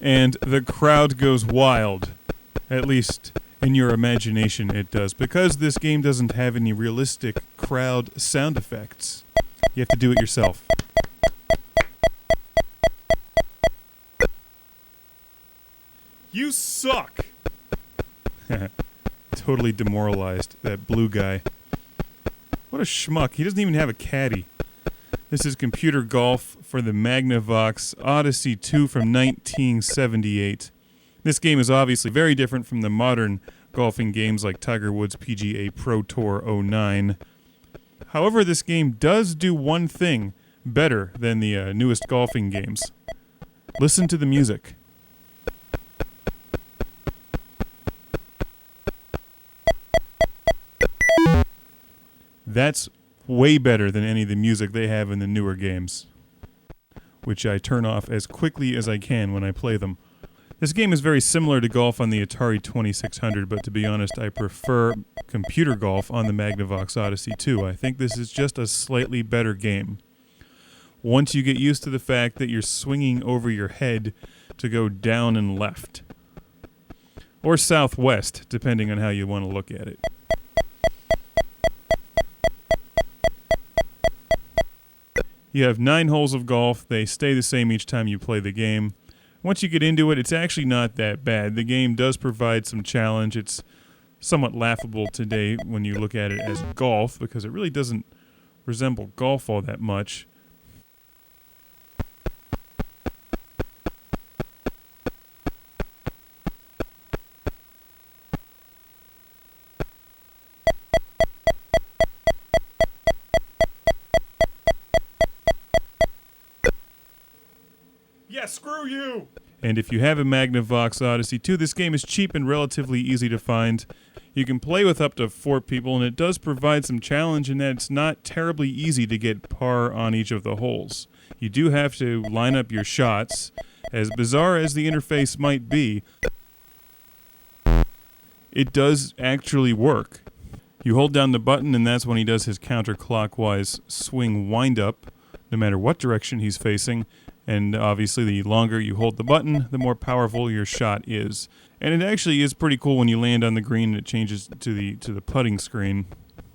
and the crowd goes wild. At least in your imagination it does, because this game doesn't have any realistic crowd sound effects. You have to do it yourself. You suck! Totally demoralized, that blue guy. What a schmuck. He doesn't even have a caddy. This is computer golf for the Magnavox Odyssey 2 from 1978. This game is obviously very different from the modern golfing games like Tiger Woods' PGA Pro Tour 09. However, this game does do one thing better than the newest golfing games. Listen to the music. That's way better than any of the music they have in the newer games, which I turn off as quickly as I can when I play them. This game is very similar to golf on the Atari 2600, but to be honest, I prefer computer golf on the Magnavox Odyssey 2. I think this is just a slightly better game. Once you get used to the fact that you're swinging over your head to go down and left, or southwest, depending on how you want to look at it. You have 9 holes of golf. They stay the same each time you play the game. Once you get into it, it's actually not that bad. The game does provide some challenge. It's somewhat laughable today when you look at it as golf, because it really doesn't resemble golf all that much. Yeah, screw you! And if you have a Magnavox Odyssey 2, this game is cheap and relatively easy to find. You can play with up to 4 people, and it does provide some challenge in that it's not terribly easy to get par on each of the holes. You do have to line up your shots. As bizarre as the interface might be, it does actually work. You hold down the button, and that's when he does his counterclockwise swing wind-up, no matter what direction he's facing. And obviously, the longer you hold the button, the more powerful your shot is. And it actually is pretty cool when you land on the green and it changes to the putting screen.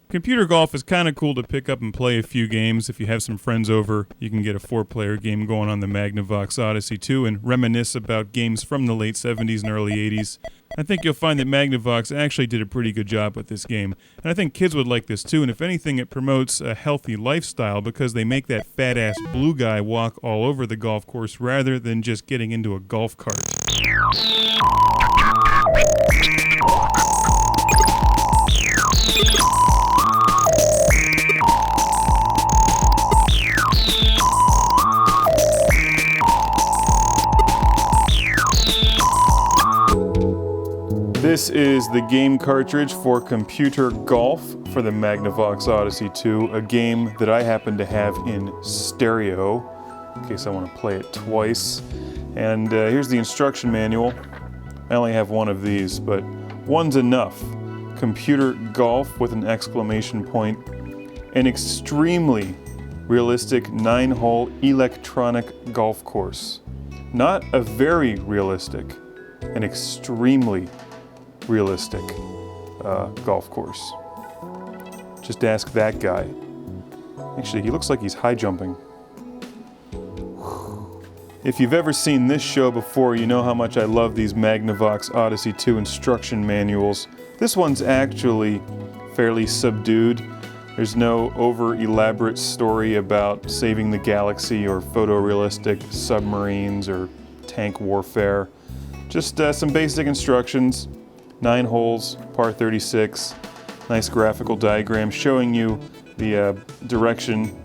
Computer golf is kind of cool to pick up and play a few games. If you have some friends over, you can get a 4-player game going on the Magnavox Odyssey 2 and reminisce about games from the late 70s and early 80s. I think you'll find that Magnavox actually did a pretty good job with this game. And I think kids would like this too, and if anything, it promotes a healthy lifestyle because they make that fat-ass blue guy walk all over the golf course rather than just getting into a golf cart. This is the game cartridge for computer golf for the Magnavox Odyssey 2, a game that I happen to have in stereo, in case I want to play it twice. And here's the instruction manual. I only have one of these, but one's enough. Computer golf with an exclamation point. An extremely realistic 9-hole electronic golf course. Not a very realistic, an extremely realistic golf course. Just ask that guy. Actually, he looks like he's high jumping. If you've ever seen this show before, you know how much I love these Magnavox Odyssey 2 instruction manuals. This one's actually fairly subdued. There's no over-elaborate story about saving the galaxy or photorealistic submarines or tank warfare. Just some basic instructions. 9 holes, par 36, nice graphical diagram showing you the direction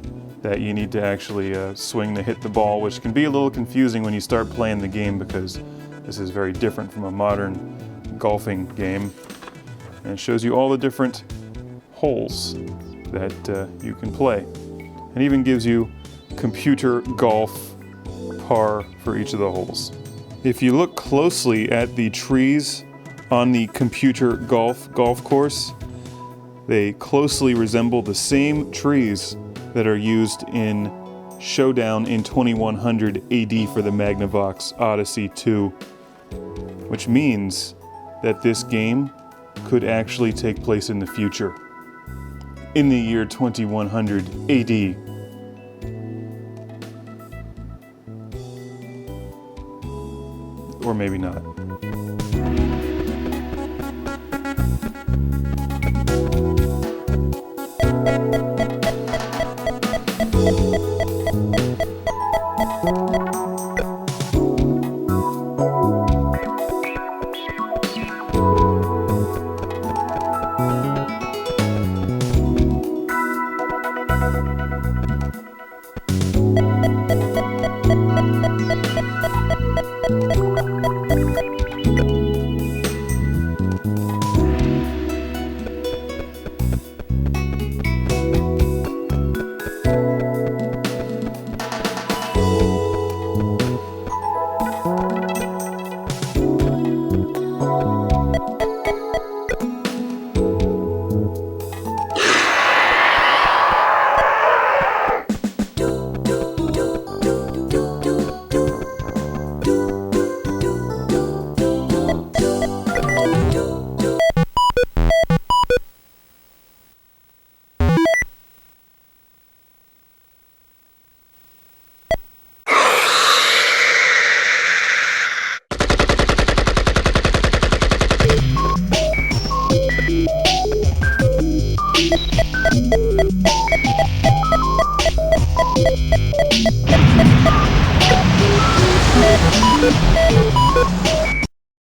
that you need to actually swing to hit the ball, which can be a little confusing when you start playing the game because this is very different from a modern golfing game. And it shows you all the different holes that you can play. And even gives you computer golf par for each of the holes. If you look closely at the trees on the computer golf course, they closely resemble the same trees that are used in showdown in 2100 AD for the Magnavox Odyssey 2, which means that this game could actually take place in the future, in the year 2100 AD. Or maybe not.